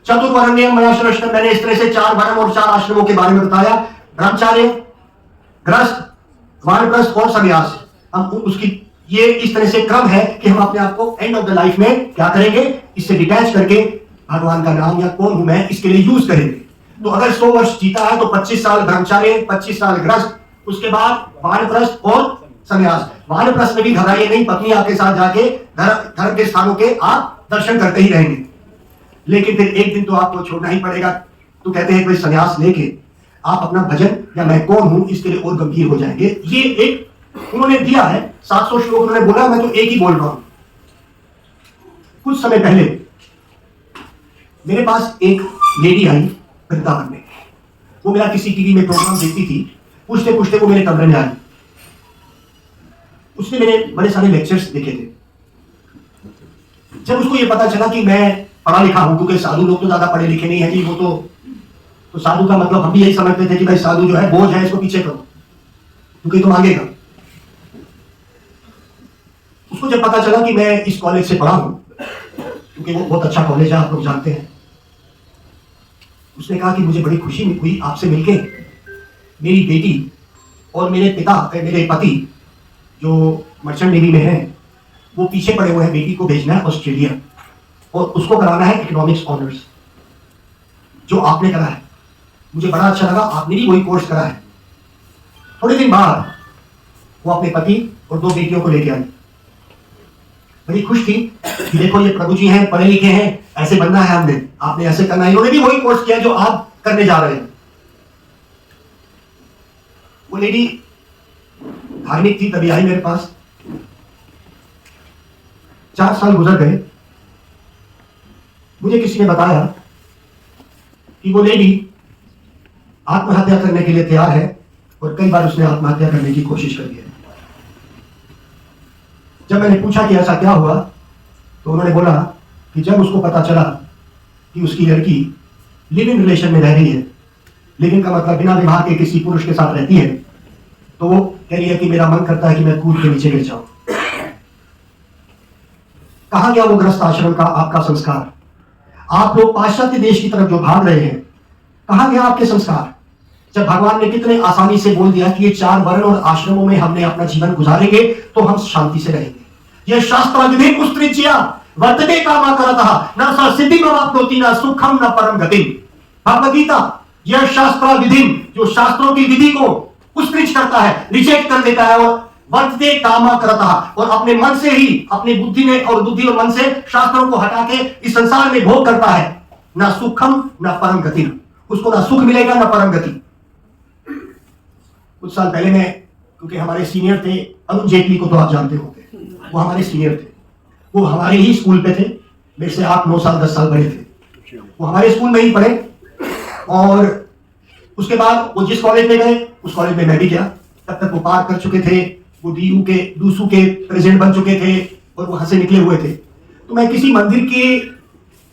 चतुर्वर्ण्यम मयाश्रष्टम, मैंने इस तरह से 4 वर्ण और 4 आश्रमों के बारे में बताया, ब्रह्मचार्य, गृहस्थ, वानप्रस्थ और संन्यास। हम उसकी ये इस तरह से क्रम है कि हम अपने आप को एंड ऑफ द लाइफ में क्या करेंगे, इससे डिटैच करके भगवान का नाम या कौन हूं मैं इसके लिए यूज करेंगे। तो अगर 100 वर्ष जीता है तो 25 साल ब्रह्मचार्य, 25 साल ग्रस्त, उसके बाद वानप्रस्थ और संन्यास। वानप्रस्थ में भी घबराइए नहीं, पत्नी आपके साथ जाके धर्म के स्थानों के आप दर्शन करते ही रहेंगे, लेकिन फिर एक दिन तो आपको छोड़ना ही पड़ेगा। तो कहते हैं कोई संन्यास लेके आप अपना भजन या मैं कौन हूं इसके लिए और गंभीर हो जाएंगे। ये एक उन्होंने दिया है, 700 श्लोक उन्होंने बोला, मैं तो एक ही बोल रहा हूं। कुछ समय पहले मेरे पास एक लेडी आई वृंदावन में, वो मेरा किसी टीवी में प्रोग्राम देखती थी, पूछते पूछते वो मेरे कमरे में आई। उसने मेरे बड़े सारे लेक्चर्स देखे थे। जब उसको ये पता चला कि मैं पढ़ा लिखा हूं, क्योंकि साधु लोग तो ज्यादा पढ़े लिखे नहीं है जी, वो तो साधु का मतलब हम भी यही समझते थे कि भाई साधु जो है बोझ है, इसको पीछे करो क्योंकि तो मांगेगा। उसको जब पता चला कि मैं इस कॉलेज से पढ़ा हूं, क्योंकि वो बहुत अच्छा कॉलेज है, आप लोग जानते हैं, उसने कहा कि मुझे बड़ी खुशी हुई आपसे मिलके। मेरी बेटी और मेरे पति जो मर्चेंट नेवी में है, वो पीछे पड़े हुए हैं, बेटी को भेजना है ऑस्ट्रेलिया और उसको कराना है इकोनॉमिक्स ऑनर्स, जो आपने करा है। मुझे बड़ा अच्छा लगा, आपने भी वही कोर्स करा है। थोड़े दिन बाद वो अपने पति और 2 बेटियों को लेके आई। बड़ी खुश थी कि देखो ये प्रभु जी हैं, पढ़े लिखे हैं, ऐसे बनना है हमने, आपने ऐसे करना है। इन्होंने भी वही कोर्स किया जो आप करने जा रहे हैं। वो लेडी धार्मिक थी, तभी आई मेरे पास। 4 साल गुजर गए। मुझे किसी ने बताया कि वो लेडी आत्महत्या करने के लिए तैयार है और कई बार उसने आत्महत्या करने की कोशिश करी है। जब मैंने पूछा कि ऐसा क्या हुआ, तो उन्होंने बोला कि जब उसको पता चला कि उसकी लड़की लिव इन रिलेशन में रह रही है, लिव इन का मतलब बिना विवाह के किसी पुरुष के साथ रहती है, तो वो कह रही है कि मेरा मन करता है कि मैं कूद के नीचे गिर जाऊं। कहां गया वो गृहस्थ आश्रम का आपका संस्कार? आप लोग पाश्चात्य देश की तरफ जो भाग रहे हैं, कहां गया आपके संस्कार? जब भगवान ने कितने आसानी से बोल दिया कि ये 4 वर्ण और आश्रमों में हमने अपना जीवन गुजारेंगे तो हम शांति से रहेंगे। यह शास्त्र विधि पुस्त्रिज्या वर्तते कामा करतः न स सिद्धिमवाप्नोति न सुखम न परम गतिम। भगवद गीता, यह शास्त्र विधि जो शास्त्रों की विधि को पुस्त्रिज करता है, रिजेक्ट कर देता है, और वर्तते कामा करतः और अपने मन से ही, अपनी बुद्धि में और बुद्धि और मन से शास्त्रों को हटा के इस संसार में भोग करता है, न सुखम न परम गति, उसको ना सुख मिलेगा ना परम गति। कुछ साल पहले मैं, क्योंकि हमारे सीनियर थे, अरुण जेटली को तो आप जानते होंगे, वो हमारे सीनियर थे, वो हमारे ही स्कूल पे थे, मेरे से 8, 9 साल 10 साल बड़े थे। वो हमारे स्कूल में ही पढ़े और उसके बाद वो जिस कॉलेज में गए उस कॉलेज में मैं भी गया। तब तक वो पार कर चुके थे, वो डूसू के प्रेसिडेंट बन चुके थे और वो हंसे निकले हुए थे। तो मैं किसी मंदिर के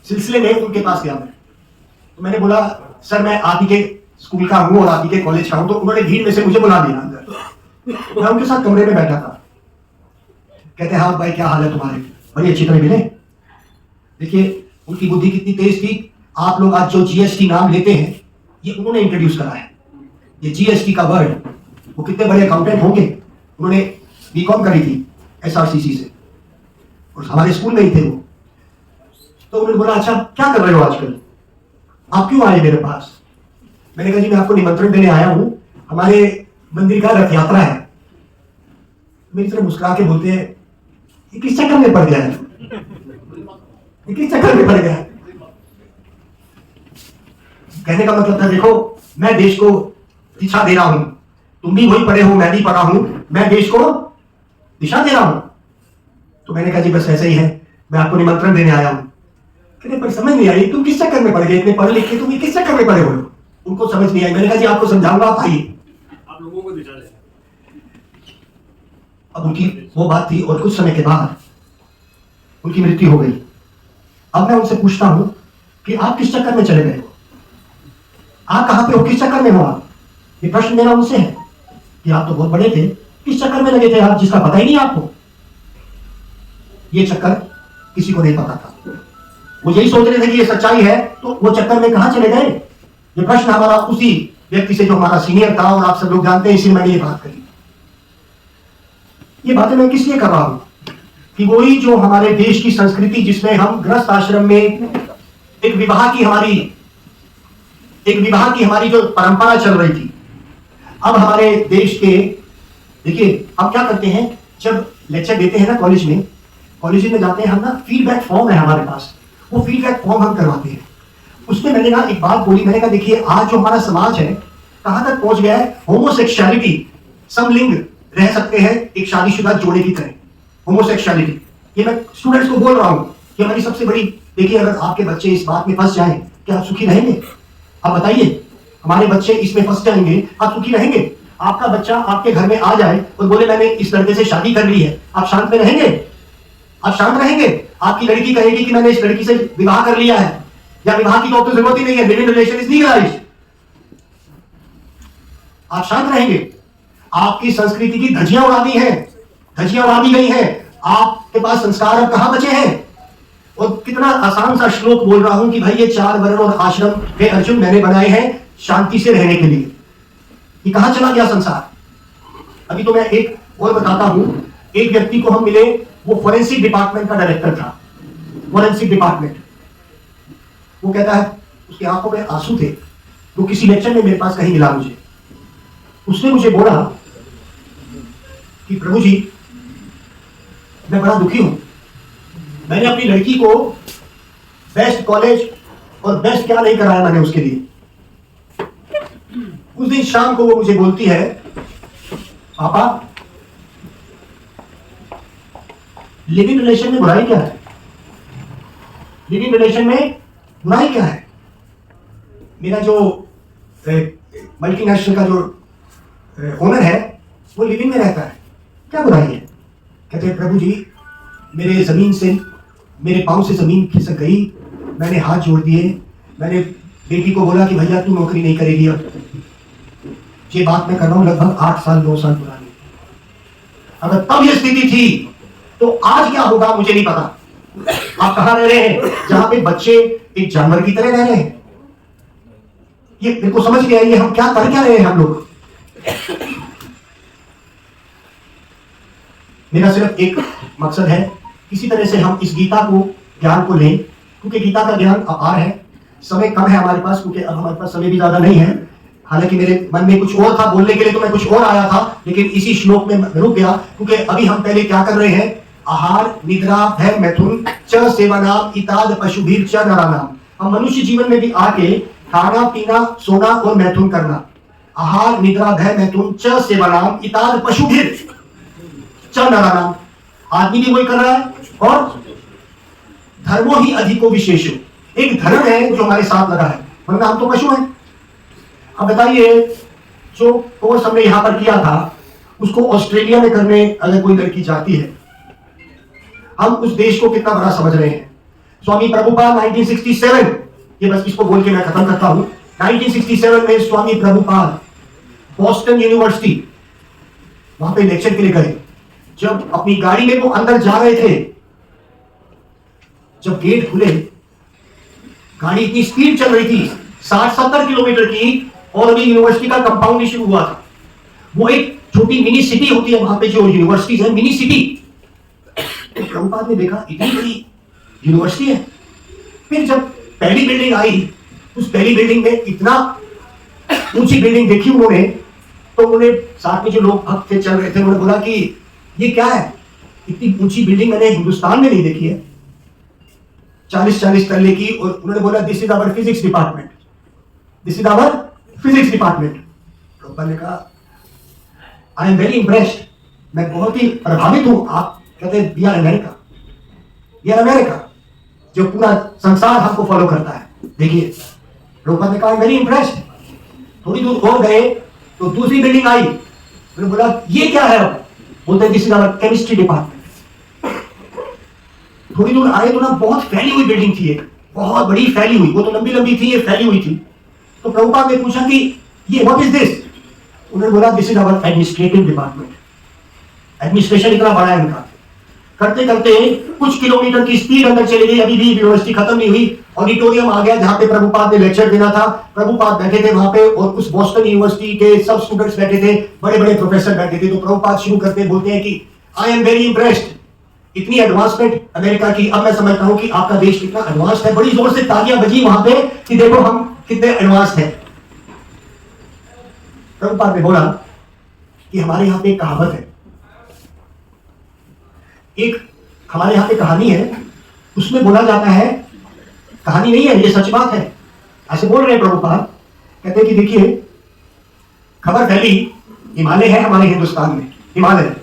सिलसिले में उनके पास गया। तो मैंने बोला, सर मैं आप ही के स्कूल का हूं और आप ही के कॉलेज का हूं। तो उन्होंने भीड़ में से मुझे बुला लिया अंदर। मैं उनके साथ कमरे में बैठा था। कहते हैं, हाँ भाई क्या हाल है तुम्हारे? बड़ी अच्छी तरह मिले। देखिए उनकी बुद्धि कितनी तेज थी। आप लोग आज जो जीएसटी नाम लेते हैं, ये उन्होंने इंट्रोड्यूस करा है। ये जीएसटी का वर्ड, वो कितने बड़े अकाउंटेंट होंगे, उन्होंने बीकॉम करी थी एसआरसीसी से और हमारे स्कूल में ही थे वो। तो उन्होंने बोला, अच्छा क्या कर रहे हो आजकल, आप क्यों आए मेरे पास? मैंने कहा, जी मैं आपको निमंत्रण देने आया हूं, हमारे मंदिर का रथ यात्रा है। मेरी तरफ मुस्कुरा के बोलते हैं, ये किस चक्कर में पड़ गया है, ये किस चक्कर में पड़ गया है? कहने का मतलब था, देखो मैं देश को दिशा दे रहा हूं, तुम भी वही पढ़े हो, मैं भी पढ़ा हूं, मैं देश को दिशा दे रहा हूं। तो मैंने कहा, जी बस ऐसे ही है, मैं आपको निमंत्रण देने आया हूं। कहते पर समझ नहीं आई, तुम किस चक्कर में पड़ गए, इतने पढ़े लिखे तुम किस चक्कर में पड़े हो? उनको समझ नहीं आई। मैंने कहा, जी आपको समझाऊंगा, आप आइए, आप लोगों को दिशा दे। अब उनकी वो बात थी और कुछ समय के बाद उनकी मृत्यु हो गई। अब मैं उनसे पूछता हूं कि आप किस चक्कर में चले गए हो, आप कहां पे हो, किस चक्कर में हो आप? ये प्रश्न मेरा उनसे है कि आप तो बहुत बड़े थे, किस चक्कर में लगे थे आप जिसका पता ही नहीं आपको? ये चक्कर किसी को नहीं पता था। वो यही सोच रहे थे कि ये सच्चाई है, तो वो चक्कर में कहां चले गए? ये प्रश्न हमारा उसी व्यक्ति से जो हमारा सीनियर था और आप सब लोग जानते हैं, इसलिए मैंने ये बात करी। ये बातें मैं किस लिए कर रहा हूं कि वही जो हमारे देश की संस्कृति, जिसमें हम गृहस्थ आश्रम में एक विवाह की हमारी जो परंपरा चल रही थी। अब हमारे देश के, देखिए हम क्या करते हैं, जब लेक्चर देते हैं ना कॉलेज में जाते हैं हम ना, फीडबैक फॉर्म है हमारे पास, वो फीडबैक फॉर्म हम करवाते हैं। उसमें मैंने ना एक बात बोली, मैंने कहा देखिए आज जो हमारा समाज है कहां तक पहुंच गया है, होमोसेक्सुअलिटी, समलिंग रह सकते हैं एक शादीशुदा जोड़े की तरह, होमोसेक्सुअलिटी। ये मैं स्टूडेंट्स को बोल रहा हूं कि हमारी सबसे बड़ी, देखिए अगर आपके बच्चे इस बात में फंस जाएं, क्या आप सुखी रहेंगे? आप बताइए, हमारे बच्चे इसमें फंस जाएंगे, आप सुखी रहेंगे? आपका बच्चा आपके घर में आ जाए और बोले मैंने इस लड़के से शादी कर ली है, आप शांत में रहेंगे? आप शांत रहेंगे? आपकी लड़की कहेगी कि मैंने इस लड़की से विवाह कर लिया है, या विवाह की तो जरूरत ही नहीं है, लिविंग रिलेशन इज लीगलाइज्ड, आप शांत रहेंगे? आपकी संस्कृति की धज्जियां उड़ा दी गई हैं, आपके पास संस्कार अब कहां बचे हैं? और कितना आसान सा श्लोक बोल रहा हूं कि भाई ये 4 वर्ण और आश्रम हे अर्जुन मैंने बनाए हैं शांति से रहने के लिए। ये कहां चला गया संसार? अभी तो मैं एक और बताता हूं, एक व्यक्ति को हम मिले, वो फोरेंसिक डिपार्टमेंट का डायरेक्टर था, फोरेंसिक डिपार्टमेंट। वो कहता है, उसकी आंखों में आंसू थे, वो किसी लेक्चर में मेरे पास कहीं मिला मुझे, उसने मुझे बोला कि प्रभु जी मैं बड़ा दुखी हूं, मैंने अपनी लड़की को बेस्ट कॉलेज और बेस्ट क्या नहीं कराया मैंने उसके लिए। उस दिन शाम को वो मुझे बोलती है, पापा लिविंग रिलेशन में बुराई क्या है? लिविंग रिलेशन में बुराई क्या है? मेरा जो मल्टीनेशनल का जो ओनर है वो लिविंग में रहता है, क्या बुराई है? कहते हैं प्रभु जी मेरे जमीन से, मेरे पांव से जमीन खिसक गई, मैंने हाथ जोड़ दिए, मैंने बेटी को बोला कि भैया तू नौकरी नहीं करेगी अब। ये बात मैं कर रहा हूं लगभग 8 साल 9 साल पुरानी। अगर तब ये स्थिति थी तो आज क्या होगा मुझे नहीं पता। आप कहां रह रहे हैं जहां पे बच्चे एक जानवर की तरह रह रहे हैं? ये मेरे को समझ नहीं आई, ये हम क्या कर क्या रहे हैं हम लोग? मेरा सिर्फ एक मकसद है, किसी तरह से हम इस गीता को, ज्ञान को लें, क्योंकि गीता का ज्ञान अपार है। समय कम है हमारे पास, क्योंकि अब हमारे पास समय भी ज्यादा नहीं है। हालांकि मेरे मन में कुछ और था बोलने के लिए, तो मैं कुछ और आया था, लेकिन इसी श्लोक में रुक गया, क्योंकि अभी हम पहले क्या कर रहे हैं, आहार निद्रा भय मैथुन च सेवनाम इताद पशुभीर च नरानाम। हम मनुष्य जीवन में भी आके खाना पीना सोना और मैथुन करना, आहार निद्रा भय मैथुन च सेवनाम इताद पशुभीर च नरानाम, आदमी भी वही कर रहा है। और धर्मो ही अधिको विशेषो, एक धर्म है जो हमारे साथ लगा है, वरना हम तो पशु हैं। अब बताइए, जो कोर्स हमने यहां पर किया था उसको ऑस्ट्रेलिया में करने अगर कोई लड़की जाती है, हम उस देश को कितना बड़ा समझ रहे हैं। स्वामी प्रभुपाद 1967, ये बस इसको बोल के मैं खत्म करता हूं, 1967 में स्वामी प्रभुपाद बॉस्टन यूनिवर्सिटी वहां पे लेक्चर के लिए गए। जब अपनी गाड़ी में वो अंदर जा रहे थे, जब गेट खुले, गाड़ी इतनी स्पीड चल रही थी 60-70 किलोमीटर की, और अभी यूनिवर्सिटी का कंपाउंड ही शुरू हुआ था। वो एक छोटी मिनी सिटी होती है वहां पे, जो यूनिवर्सिटीज है मिनी सिटी। तो प्रभुपाद ने देखा इतनी बड़ी यूनिवर्सिटी है। फिर जब पहली बिल्डिंग आई, उस पहली बिल्डिंग में इतना ऊंची बिल्डिंग देखी उन्होंने, तो उन्होंने साथ में जो लोग भक्त थे चल रहे थे, उन्होंने बोला कि ये क्या है, इतनी ऊंची बिल्डिंग मैंने हिंदुस्तान में नहीं देखी है, 40-40 तल्ले की। और उन्होंने बोला this is our physics department, this is our physics department. Prabhupada ने कहा आई एम वेरी इम्प्रेस्ड, मैं बहुत ही प्रभावित हूं। आप कहते हैं we are America, we are America, जो पूरा संसार हमको फॉलो करता है। देखिए प्रभुपाद ने कहा आई एम वेरी इम्प्रेस्ड। थोड़ी दूर और गए तो दूसरी बिल्डिंग आई, उन्होंने बोला ये क्या है? बोलते हैं this is our chemistry department. थोड़ी दूर आए तो ना बहुत फैली हुई बिल्डिंग थी, एक बहुत बड़ी फैली हुई, वो तो लंबी लंबी थी, ये फैली हुई थी। तो प्रभुपाद ने पूछा कि ये व्हाट इज दिस? उन्होंने बोला this is our administrative department. Administration इतना बड़ा है उनका। करते करते कुछ किलोमीटर की स्पीड अंदर चली गई, अभी भी यूनिवर्सिटी खत्म नहीं हुई। ऑडिटोरियम आ गया जहां पे प्रभुपाद ने लेक्चर देना था। प्रभुपाद बैठे थे वहां पे, और उस बॉस्टन यूनिवर्सिटी के सब स्टूडेंट्स बैठे थे, बड़े बड़े प्रोफेसर बैठे थे। तो प्रभुपाद शुरू करते बोलते हैं कि आई एम वेरी इम्प्रेस्ड इतनी एडवांसमेंट अमेरिका की, अब मैं समझता हूं कि आपका देश कितना एडवांस है। बड़ी जोर से तालियां बजी वहां पे कि देखो हम कितने एडवांस हैं। प्रभुपाद ने बोला कि हमारे यहां पे एक कहावत है, एक हमारे यहां पे कहानी है, उसमें बोला जाता है, कहानी नहीं है ये सच बात है, ऐसे बोल रहे हैं प्रभुपाद, कहते हैं कि देखिए खबर फैली हिमालय है हमारे हिंदुस्तान में, हिमालय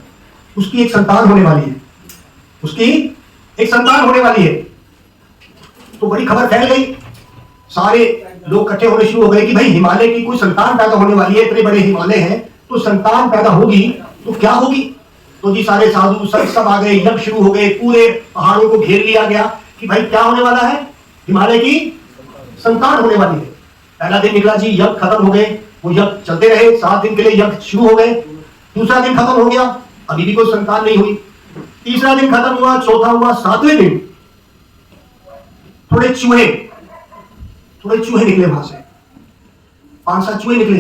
उसकी एक संतान होने वाली है, उसकी एक संतान होने वाली है। तो बड़ी खबर फैल गई, सारे लोग इकट्ठे होने शुरू हो गए कि भाई हिमालय की कोई संतान पैदा होने वाली है, इतने बड़े हिमालय हैं तो संतान पैदा होगी तो क्या होगी। तो जी सारे साधु संत सब आ गए, यज्ञ शुरू हो गए, पूरे पहाड़ों को घेर लिया गया कि भाई क्या होने वाला है, हिमालय की संतान होने वाली है। पहला दिन निकला जी, यज्ञ खत्म हो गए, वो यज्ञ चलते रहे, 7 दिन के लिए यज्ञ शुरू हो गए। दूसरा दिन खत्म हो गया, अभी भी कोई संतान नहीं हुई। तीसरा दिन खत्म हुआ, चौथा हुआ, 7वें दिन थोड़े चूहे निकले वहां से, 5-7 चूहे निकले।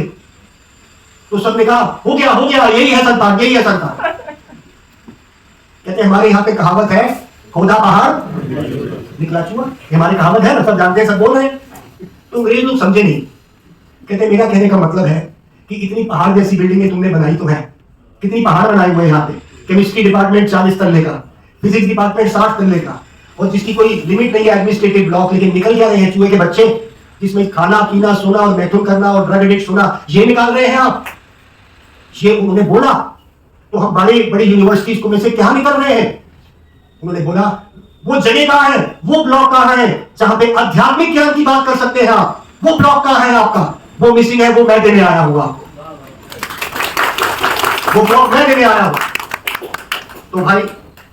तो सबने कहा हो गया यही है संतान, यही है संतान। कहते हमारे यहाँ पे कहावत है, खोदा पहाड़ निकला चूहा, हमारी कहावत है ना, सब जानते हैं, सब बोल रहे हैं। तो अंग्रेज लोग समझे नहीं। कहते मेरा कहने का मतलब है कि इतनी पहाड़ जैसी बिल्डिंगें तुमने बनाई तो है, कितनी पहाड़ बनाए हुए यहाँ पे, केमिस्ट्री डिपार्टमेंट 40 तल्ले का, फिजिक्स डिपार्टमेंट 60 तल्ले का, और जिसकी कोई लिमिट नहीं है एडमिनिस्ट्रेटिव ब्लॉक, लेकिन निकल क्या रहे हैं चूहे के बच्चे, जिसमें खाना पीना सोना और मैथुन करना और ड्रग एडिक्ट होना, ये निकाल रहे हैं आप। ये उन्होंने बोला, तो हम बड़ी बड़ी यूनिवर्सिटीज को में से क्या निकल रहे हैं। उन्होंने बोला वो जगह कहां है, वो ब्लॉक कहां है जहां पे आध्यात्मिक ज्ञान की बात कर सकते हैं आप, वो ब्लॉक कहां है आपका, वो मिसिंग है, वो मैं देने आया हूं आपको, वो ब्लॉक मैं देने आया हूं। तो भाई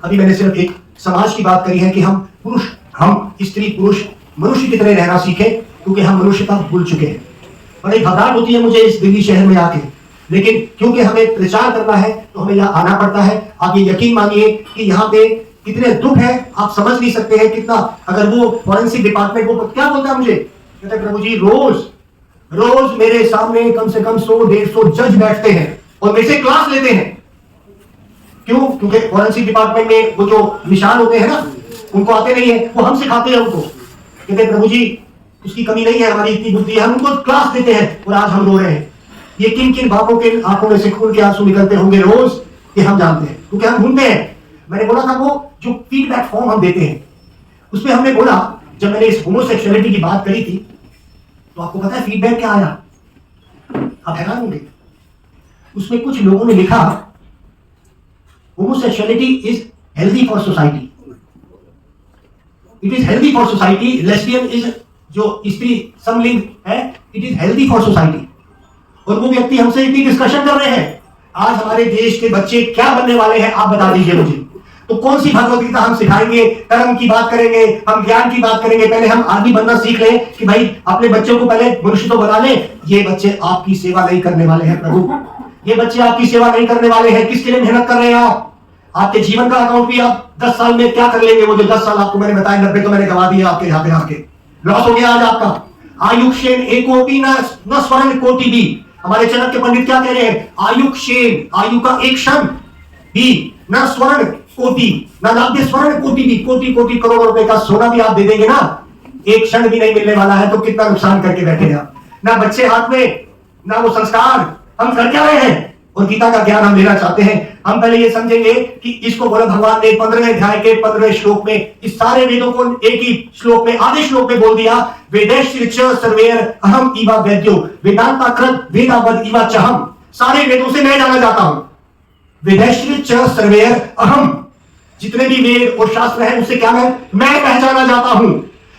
अभी मैंने सिर्फ एक समाज की बात करी है कि हम पुरुष, हम स्त्री पुरुष मनुष्य की तरह रहना सीखें, क्योंकि हम मनुष्यता भूल चुके हैं। बड़ी घबराहट होती है मुझे इस दिल्ली शहर में आके, लेकिन क्योंकि हमें प्रचार करना है तो हमें यहाँ आना पड़ता है। आप ये यकीन मानिए कि यहाँ पे कितने दुख है, आप समझ नहीं सकते हैं कितना। अगर वो फॉरेंसिक डिपार्टमेंट वो क्या बोलता है मुझे, कहते हैं प्रभु जी रोज मेरे सामने कम से कम 100-150 जज बैठते हैं और मेरे से क्लास लेते हैं। क्यों? क्योंकि फॉरेंसिक डिपार्टमेंट में वो जो निशान होते हैं ना, उनको आते नहीं है, वो हम सिखाते हैं उनको। कहते हैं प्रभु जी उसकी कमी नहीं है, हमारी इतनी बुद्धि है, हम उनको क्लास देते हैं और आज हम रो रहे हैं। ये किन किन बापों के आंखों में से खून के आंसू निकलते होंगे रोज, ये हम जानते हैं, क्योंकि हम ढूंढते हैं। मैंने बोला था वो जो फीडबैक फॉर्म हम देते हैं, उसमें हमने बोला, जब मैंने इस होमोसेक्सुअलिटी की बात करी थी, तो आपको पता है फीडबैक क्या आया, आप हैरान होंगे। उसमें कुछ लोगों ने लिखा homosexuality is healthy for society, it is healthy for society. Lesbian is जो स्त्री समलिंग है, it is healthy for society. और वो व्यक्ति हमसे इतनी डिस्कशन कर रहे हैं, आज हमारे देश के बच्चे क्या बनने वाले हैं आप बता दीजिए मुझे। तो कौन सी भगवत गीता हम सिखाएंगे, कर्म की बात करेंगे, हम ज्ञान की बात करेंगे। पहले हम आदमी बनना सीख लें कि भाई अपने बच्चों को पहले मनुष्य तो बना लें। ये बच्चे आपकी सेवा नहीं करने वाले हैं प्रभु, ये बच्चे आपकी सेवा नहीं करने वाले हैं। किसके लिए मेहनत कर रहे हैं आप? आपके जीवन का अकाउंट भी आप 10 साल में क्या कर लेंगे? वो जो 10 साल आपको मैंने बताया, 90 तो मैंने गवा दिया आपके यहाँ पे आके, लॉस हो गया आज आपका। आयुक्षेण एकोपी न स्वर्ण कोटि भी, हमारे चाणक्य पंडित क्या कह रहे हैं, आयुक्षेण, आयु का एक क्षण भी, न स्वर्ण कोटि, न लाभ्य स्वर्ण कोटि भी, कोटि कोटि करोड़ रुपए का सोना भी आप दे देंगे ना, एक क्षण भी नहीं मिलने वाला है। तो कितना नुकसान करके बैठे हैं आप, ना बच्चे हाथ में, ना वो संस्कार, हम कर क्या रहे हैं? और गीता का ज्ञान हम लेना चाहते हैं। हम पहले ये समझेंगे कि इसको बोला भगवान ने 15वें अध्याय के 15वें श्लोक में, इस सारे वेदों को एक ही श्लोक में, आधे श्लोक में बोल दिया, वेदैश्च सर्वेर अहम इवा वैद्यो वेदांताकृत वेदावद इवा चहम। सारे वेदों से मैं जाना चाहता हूं, वेदैश्च सर्वेर अहम, जितने भी वेद और शास्त्र हैं उससे क्या मैं पहचाना जाता हूं।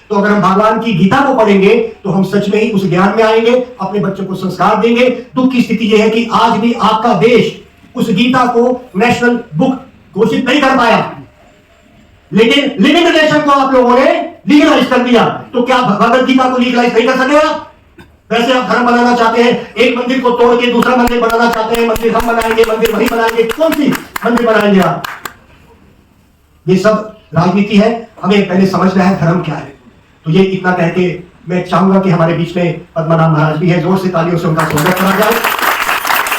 तो अगर हम भगवान की गीता को पढ़ेंगे तो हम सच में ही उस ज्ञान में आएंगे, अपने बच्चों को संस्कार देंगे। दुख की स्थिति यह है कि आज भी आपका देश उस गीता को नेशनल बुक घोषित नहीं कर पाया, लेकिन लिविंग रिलेशन को आप लोगों ने लीगलाइज कर दिया। तो क्या भगवत गीता को लीगलाइज नहीं कर सके आप? वैसे आप धर्म बनाना चाहते हैं, एक मंदिर को तोड़ के दूसरा मंदिर बनाना चाहते हैं, मंदिर हम बनाएंगे, मंदिर वही बनाएंगे, कौन सी मंदिर बनाएंगे आप? ये सब राजनीति है, हमें पहले समझना है धर्म क्या है। तो ये इतना कह के मैं चाहूंगा कि हमारे बीच में पद्मनाभ महाराज भी है, जोर से तालियों से उनका स्वागत करा जाए।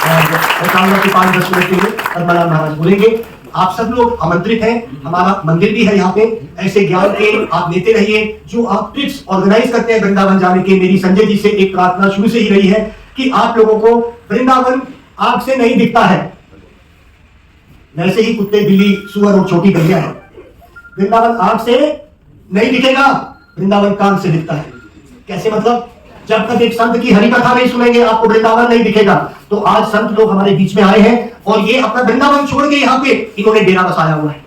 और मैं चाहूंगा कि 5-10 मिनट के लिए पद्मनाभ महाराज बोलेंगे। आप सब लोग आमंत्रित हैं, हमारा मंदिर भी है यहाँ पे। ऐसे ज्ञान के आप लेते रहिए। जो आप ट्रिप्स ऑर्गेनाइज करते हैं वृंदावन जाने के, मेरी संजय जी से एक प्रार्थना शुरू से ही रही है कि आप लोगों को वृंदावन आंख से नहीं दिखता है, वैसे ही कुत्ते, बिल्ली, सुअर और छोटी गैया है। वृंदावन आंख से नहीं दिखेगा, वृंदावन कान से दिखता है। कैसे मतलब? जब तक एक संत की हरि कथा नहीं सुनेंगे आपको वृंदावन नहीं दिखेगा। तो आज संत लोग हमारे बीच में आए हैं और ये अपना वृंदावन छोड़ के यहाँ पे इन्होंने डेरा बसाया हुआ है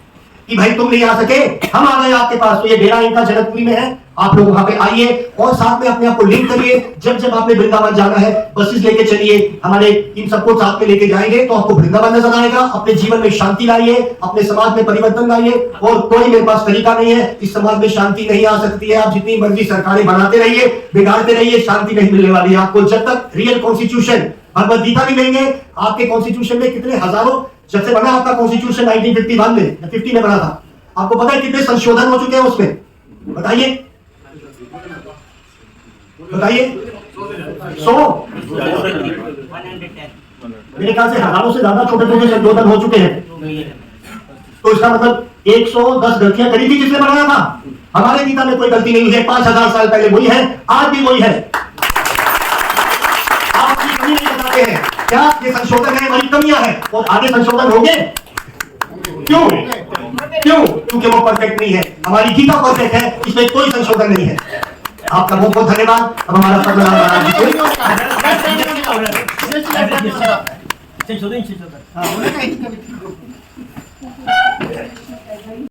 कि भाई तुम नहीं आ सके, हम आ गए आपके पास। तो ये डेरा इनका जनकपुरी में है। आप लोग वहां पे आइए और साथ में अपने आप को लिंक करिए। जब जब आपने वृंदावन जाना है बसेस लेके चलिए, हमारे इन सबको साथ में लेके जाएंगे तो आपको वृंदावन नजर आएगा। अपने जीवन में शांति लाइए, अपने समाज में परिवर्तन लाइए। और कोई मेरे पास तरीका नहीं है, इस समाज में शांति नहीं आ सकती है। आप जितनी मर्जी सरकारें बनाते रहिए, बिगाड़ते रहिए, शांति नहीं मिलने वाली है आपको जब तक रियल कॉन्स्टिट्यूशन, भगवत गीता भी लेंगे। आपके कॉन्स्टिट्यूशन में कितने हजारों, जब से बना आपका कॉन्स्टिट्यूशन 1951 में या 50 में बना था, आपको पता है कितने संशोधन हो चुके हैं उसमें? बताइए बताइए। 100 मेरे ख्याल से हजारों से ज्यादा छोटे छोटे संशोधन हो चुके हैं। तो इसका मतलब 110 गलतियां करी थी जिसने बनाया था। हमारे गीता में कोई गलती नहीं है, 5000 साल पहले वही है, आज भी वही है। आप अपनी कमी नहीं बताते हैं। क्या ये संशोधन है? हमारी कमियां हैं और आगे संशोधन होंगे। क्यों? क्योंकि वो परफेक्ट नहीं है। हमारी गीता परफेक्ट है, इसमें कोई संशोधन नहीं है। आपका बहुत बहुत धन्यवाद। अब हमारा पद्मनाभ महाराज जी